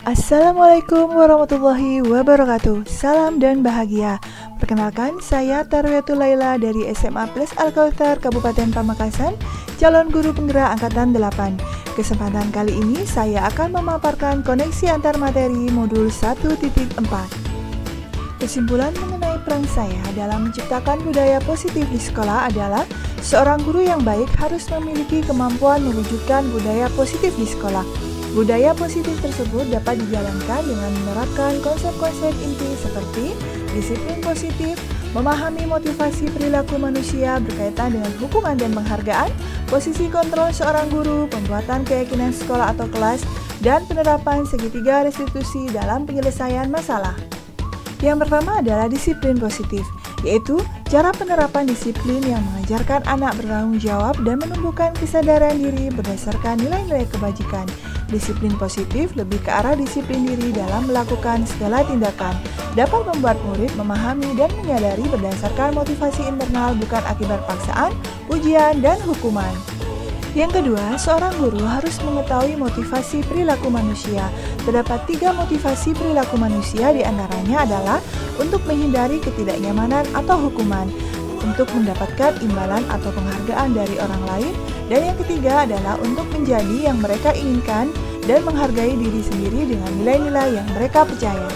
Assalamualaikum warahmatullahi wabarakatuh. Salam dan bahagia. Perkenalkan, saya Tarwiyatul Laila dari SMA Plus Al-Kautsar Kabupaten Pamekasan, calon guru penggerak angkatan 8. Kesempatan kali ini saya akan memaparkan koneksi antar materi modul 1.4. Kesimpulan mengenai peran saya dalam menciptakan budaya positif di sekolah adalah seorang guru yang baik harus memiliki kemampuan mewujudkan budaya positif di sekolah. Budaya positif tersebut dapat dijalankan dengan menerapkan konsep-konsep inti seperti disiplin positif, memahami motivasi perilaku manusia berkaitan dengan hukuman dan penghargaan, posisi kontrol seorang guru, pembuatan keyakinan sekolah atau kelas, dan penerapan segitiga restitusi dalam penyelesaian masalah. Yang pertama adalah disiplin positif, yaitu cara penerapan disiplin yang mengajarkan anak bertanggung jawab dan menumbuhkan kesadaran diri berdasarkan nilai-nilai kebajikan. Disiplin positif lebih ke arah disiplin diri dalam melakukan segala tindakan, dapat membuat murid memahami dan menyadari berdasarkan motivasi internal bukan akibat paksaan, ujian, dan hukuman. Yang kedua, seorang guru harus mengetahui motivasi perilaku manusia. Terdapat 3 motivasi perilaku manusia, diantaranya adalah untuk menghindari ketidaknyamanan atau hukuman, untuk mendapatkan imbalan atau penghargaan dari orang lain, dan yang ketiga adalah untuk menjadi yang mereka inginkan dan menghargai diri sendiri dengan nilai-nilai yang mereka percaya.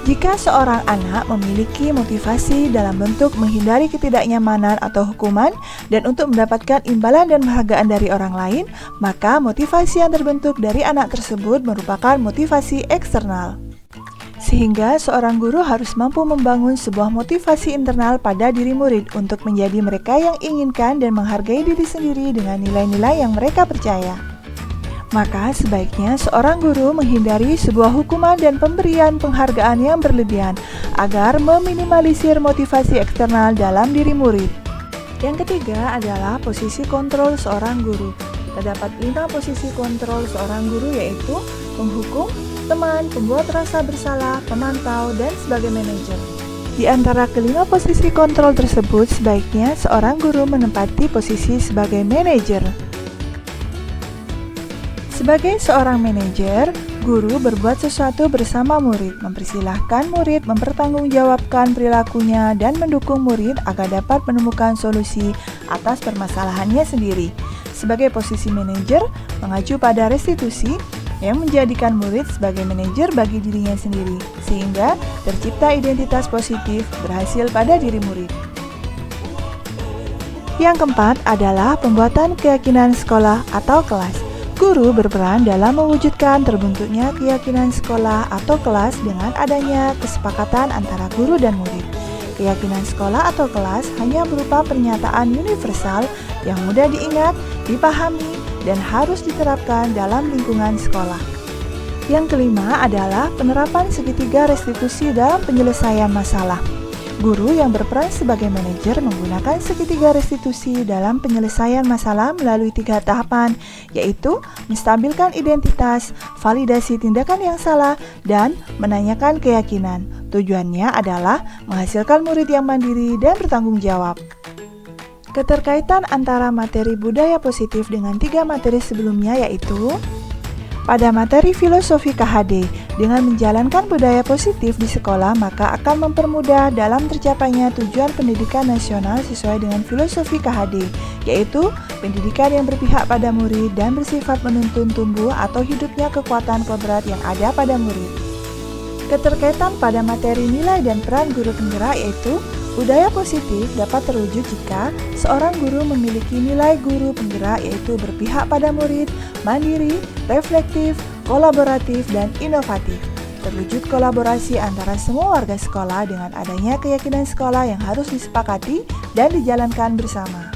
Jika seorang anak memiliki motivasi dalam bentuk menghindari ketidaknyamanan atau hukuman dan untuk mendapatkan imbalan dan penghargaan dari orang lain, maka motivasi yang terbentuk dari anak tersebut merupakan motivasi eksternal. Sehingga seorang guru harus mampu membangun sebuah motivasi internal pada diri murid untuk menjadi mereka yang inginkan dan menghargai diri sendiri dengan nilai-nilai yang mereka percaya. Maka sebaiknya seorang guru menghindari sebuah hukuman dan pemberian penghargaan yang berlebihan agar meminimalisir motivasi eksternal dalam diri murid. Yang ketiga adalah posisi kontrol seorang guru. Terdapat 5 posisi kontrol seorang guru, yaitu penghukum, teman, pembuat rasa bersalah, pemantau, dan sebagai manajer. Di antara kelima posisi kontrol tersebut, sebaiknya seorang guru menempati posisi sebagai manajer. Sebagai seorang manajer, guru berbuat sesuatu bersama murid, mempersilahkan murid mempertanggungjawabkan perilakunya dan mendukung murid agar dapat menemukan solusi atas permasalahannya sendiri. Sebagai posisi manajer, mengacu pada restitusi yang menjadikan murid sebagai manajer bagi dirinya sendiri, sehingga tercipta identitas positif berhasil pada diri murid. Yang keempat adalah pembuatan keyakinan sekolah atau kelas. Guru berperan dalam mewujudkan terbentuknya keyakinan sekolah atau kelas dengan adanya kesepakatan antara guru dan murid. Keyakinan sekolah atau kelas hanya berupa pernyataan universal yang mudah diingat, dipahami, dan harus diterapkan dalam lingkungan sekolah. Yang kelima adalah penerapan segitiga restitusi dalam penyelesaian masalah. Guru yang berperan sebagai manajer menggunakan segitiga restitusi dalam penyelesaian masalah melalui 3 tahapan, yaitu menstabilkan identitas, validasi tindakan yang salah, dan menanyakan keyakinan. Tujuannya adalah menghasilkan murid yang mandiri dan bertanggung jawab. Keterkaitan antara materi budaya positif dengan 3 materi sebelumnya, yaitu pada materi filosofi KHD, dengan menjalankan budaya positif di sekolah maka akan mempermudah dalam tercapainya tujuan pendidikan nasional sesuai dengan filosofi KHD, yaitu pendidikan yang berpihak pada murid dan bersifat menuntun tumbuh atau hidupnya kekuatan kodrat yang ada pada murid. Keterkaitan pada materi nilai dan peran guru penggerak, yaitu budaya positif dapat terwujud jika seorang guru memiliki nilai guru penggerak, yaitu berpihak pada murid, mandiri, reflektif, kolaboratif, dan inovatif. Terwujud kolaborasi antara semua warga sekolah dengan adanya keyakinan sekolah yang harus disepakati dan dijalankan bersama.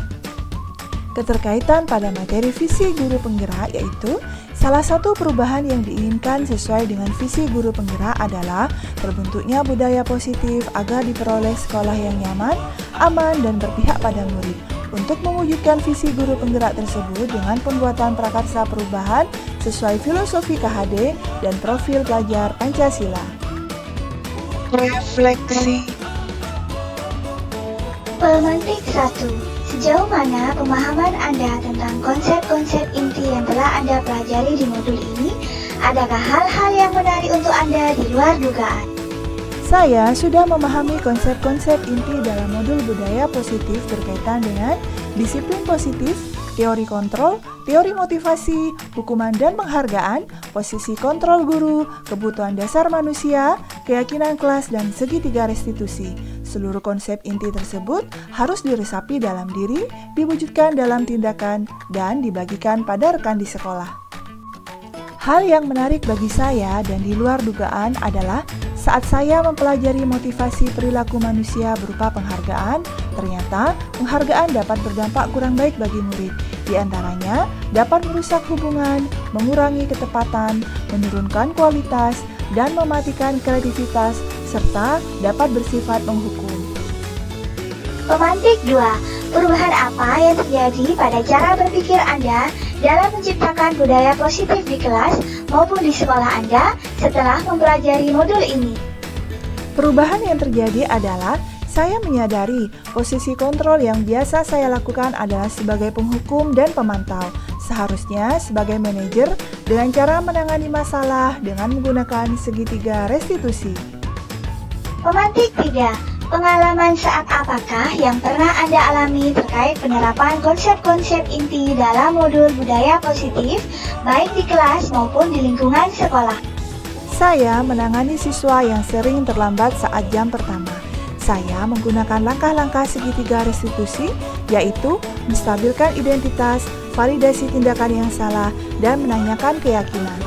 Keterkaitan pada materi visi guru penggerak, yaitu salah satu perubahan yang diinginkan sesuai dengan visi guru penggerak adalah terbentuknya budaya positif agar diperoleh sekolah yang nyaman, aman, dan berpihak pada murid. Untuk mewujudkan visi guru penggerak tersebut dengan pembuatan prakarsa perubahan sesuai filosofi KHD dan profil pelajar Pancasila. Refleksi. Pemantik 1. Sejauh mana pemahaman Anda tentang konsep-konsep inti yang telah Anda pelajari di modul ini adakah hal-hal yang menarik untuk Anda di luar dugaan? Saya sudah memahami konsep-konsep inti dalam modul budaya positif berkaitan dengan disiplin positif, teori kontrol, teori motivasi, hukuman dan penghargaan, posisi kontrol guru, kebutuhan dasar manusia, keyakinan kelas, dan segitiga restitusi. Seluruh konsep inti tersebut harus diresapi dalam diri, diwujudkan dalam tindakan, dan dibagikan pada rekan di sekolah. Hal yang menarik bagi saya dan di luar dugaan adalah saat saya mempelajari motivasi perilaku manusia berupa penghargaan, ternyata penghargaan dapat berdampak kurang baik bagi murid. Di antaranya, dapat merusak hubungan, mengurangi ketepatan, menurunkan kualitas, dan mematikan kreativitas, serta dapat bersifat menghukum. Pemantik 2. Perubahan apa yang terjadi pada cara berpikir Anda dalam menciptakan budaya positif di kelas maupun di sekolah Anda setelah mempelajari modul ini? Perubahan yang terjadi adalah saya menyadari posisi kontrol yang biasa saya lakukan adalah sebagai penghukum dan pemantau. Seharusnya sebagai manajer dengan cara menangani masalah dengan menggunakan segitiga restitusi. Pemantik 3. Pengalaman saat apakah yang pernah Anda alami terkait penerapan konsep-konsep inti dalam modul budaya positif, baik di kelas maupun di lingkungan sekolah? Saya menangani siswa yang sering terlambat saat jam pertama. Saya menggunakan langkah-langkah segitiga restitusi, yaitu menstabilkan identitas, validasi tindakan yang salah, dan menanyakan keyakinan.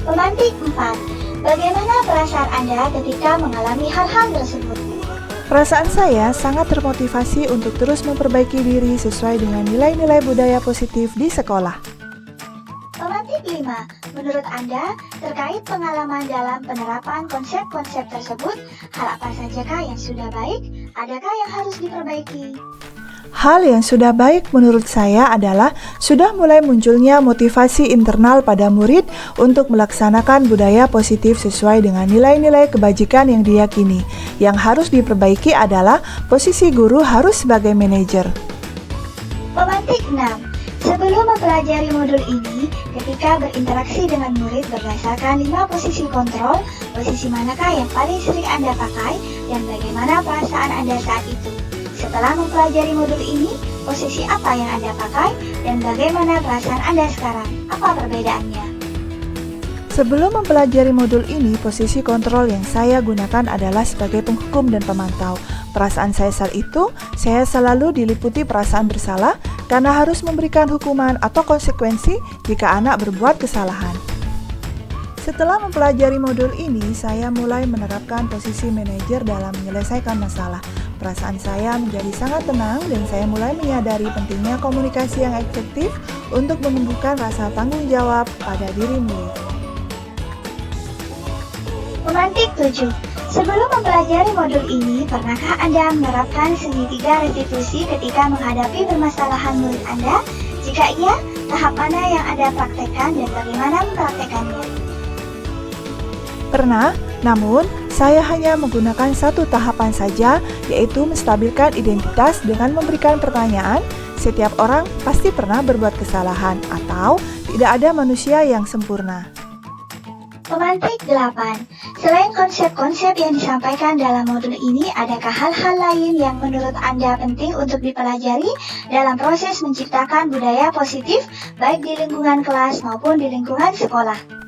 Pemantik 4. Bagaimana perasaan Anda ketika mengalami hal-hal tersebut? Perasaan saya sangat termotivasi untuk terus memperbaiki diri sesuai dengan nilai-nilai budaya positif di sekolah. Pemantik 5. Menurut Anda, terkait pengalaman dalam penerapan konsep-konsep tersebut, hal apa sajakah yang sudah baik? Adakah yang harus diperbaiki? Hal yang sudah baik menurut saya adalah sudah mulai munculnya motivasi internal pada murid untuk melaksanakan budaya positif sesuai dengan nilai-nilai kebajikan yang diyakini. Yang harus diperbaiki adalah posisi guru harus sebagai manajer. Pemantik 6. Sebelum mempelajari modul ini, ketika berinteraksi dengan murid berdasarkan 5 posisi kontrol, posisi manakah yang paling sering Anda pakai dan bagaimana perasaan Anda saat itu? Setelah mempelajari modul ini, posisi apa yang Anda pakai dan bagaimana perasaan Anda sekarang? Apa perbedaannya? Sebelum mempelajari modul ini, posisi kontrol yang saya gunakan adalah sebagai penghukum dan pemantau. Perasaan saya saat itu, saya selalu diliputi perasaan bersalah karena harus memberikan hukuman atau konsekuensi jika anak berbuat kesalahan. Setelah mempelajari modul ini, saya mulai menerapkan posisi manajer dalam menyelesaikan masalah. Perasaan saya menjadi sangat tenang dan saya mulai menyadari pentingnya komunikasi yang efektif untuk menumbuhkan rasa tanggung jawab pada diri murid. Pemantik 7. Sebelum mempelajari modul ini, pernahkah Anda menerapkan segitiga restitusi ketika menghadapi permasalahan murid Anda? Jika iya, tahap mana yang Anda praktekkan dan bagaimana mempraktekannya? Pernah, namun saya hanya menggunakan satu tahapan saja, yaitu menstabilkan identitas dengan memberikan pertanyaan. Setiap orang pasti pernah berbuat kesalahan atau tidak ada manusia yang sempurna. Pemantik 8. Selain konsep-konsep yang disampaikan dalam modul ini, adakah hal-hal lain yang menurut Anda penting untuk dipelajari dalam proses menciptakan budaya positif, baik di lingkungan kelas maupun di lingkungan sekolah?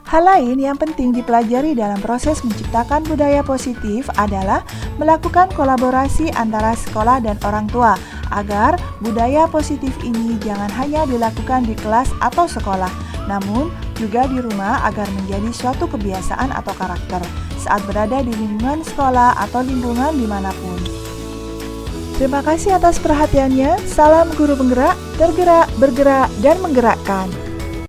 Hal lain yang penting dipelajari dalam proses menciptakan budaya positif adalah melakukan kolaborasi antara sekolah dan orang tua, agar budaya positif ini jangan hanya dilakukan di kelas atau sekolah, namun juga di rumah agar menjadi suatu kebiasaan atau karakter saat berada di lingkungan sekolah atau lingkungan dimanapun. Terima kasih atas perhatiannya. Salam guru penggerak, tergerak, bergerak, dan menggerakkan.